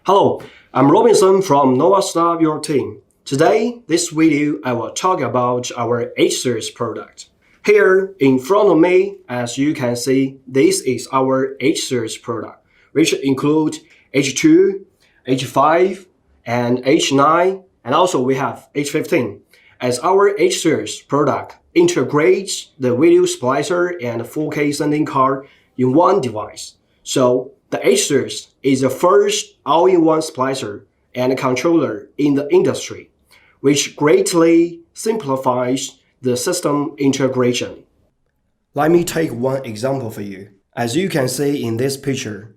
Hello, I'm Robinson from NovaStar Europe team. Today, this video I will talk about our H series product. Here in front of me, as you can see, this is our H series product, which include H2, H5, and H9, and also we have H15. As our H series product integrates the video splicer and 4K sending card in one device. So the H series is the first all-in-one splicer and controller in the industry, which greatly simplifies the system integration. Let me take one example for you. As you can see in this picture,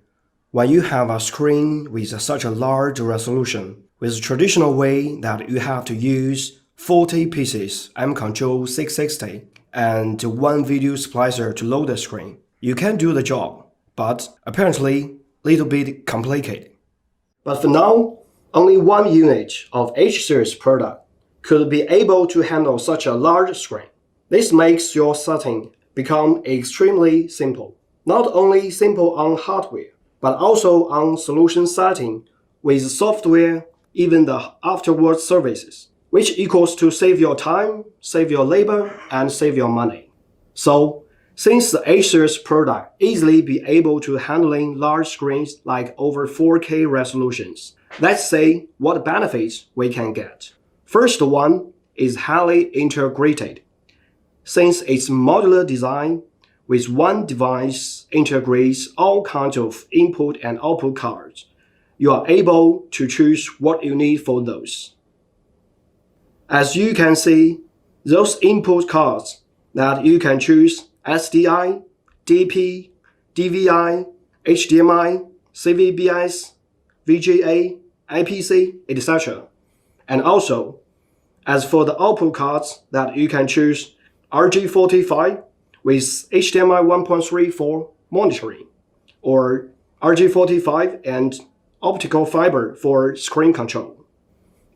when you have a screen with such a large resolution, with the traditional way that you have to use 40 pieces M-Control 660 and one video splicer to load the screen, you can do the job, but apparently little bit complicated. But for now, only one unit of H series product could be able to handle such a large screen. This makes your setting become extremely simple. Not only simple on hardware, but also on solution setting with software, even the afterwards services, which equals to save your time, save your labor, and save your money. So, since the H series product easily be able to handling large screens like over 4K resolutions, let's say what benefits we can get. First one is highly integrated. Since its modular design, with one device integrates all kinds of input and output cards, you are able to choose what you need for those. As you can see, those input cards that you can choose SDI, DP, DVI, HDMI, CVBS, VGA, IPC, etc. And also, as for the output cards that you can choose RG45 with HDMI 1.3 monitoring, or RG45 and optical fiber for screen control.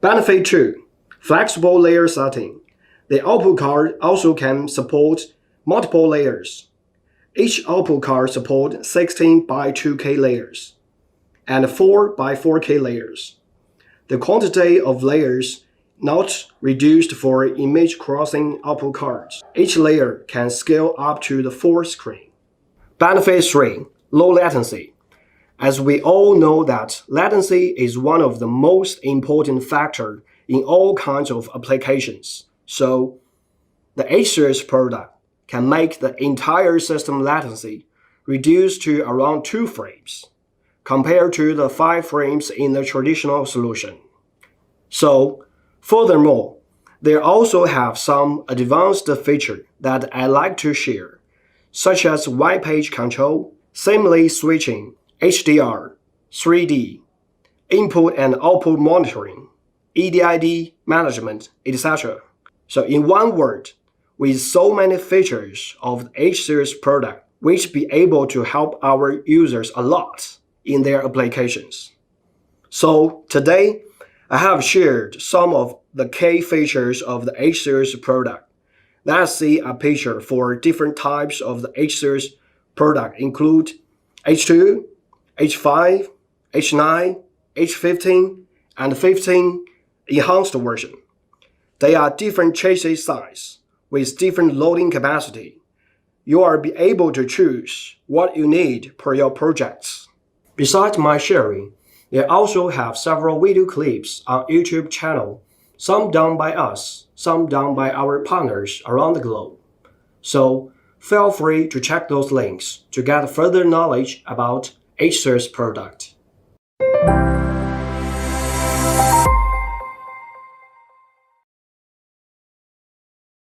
Benefit 2. Flexible layer setting. The output card also can support multiple layers. Each output card supports 16 by 2K layers and 4 by 4K layers. The quantity of layers not reduced for image crossing output cards. Each layer can scale up to the full screen. Benefit 3. Low latency. As we all know that latency is one of the most important factors in all kinds of applications. So, the H series product can make the entire system latency reduced to around 2 frames, compared to the 5 frames in the traditional solution. So, furthermore, they also have some advanced features that I like to share, such as white page control, seamless switching, HDR, 3D, input and output monitoring, EDID management, etc. So in one word, with so many features of the H series product, which be able to help our users a lot in their applications. So today, I have shared some of the key features of the H series product. Let's see a picture for different types of the H series product include H2, H5, H9, H15, and 15 enhanced version. They are different chassis size with different loading capacity. You are be able to choose what you need per your projects. Besides my sharing, they also have several video clips on YouTube channel, some done by us, some done by our partners around the globe. So feel free to check those links to get further knowledge about H series product.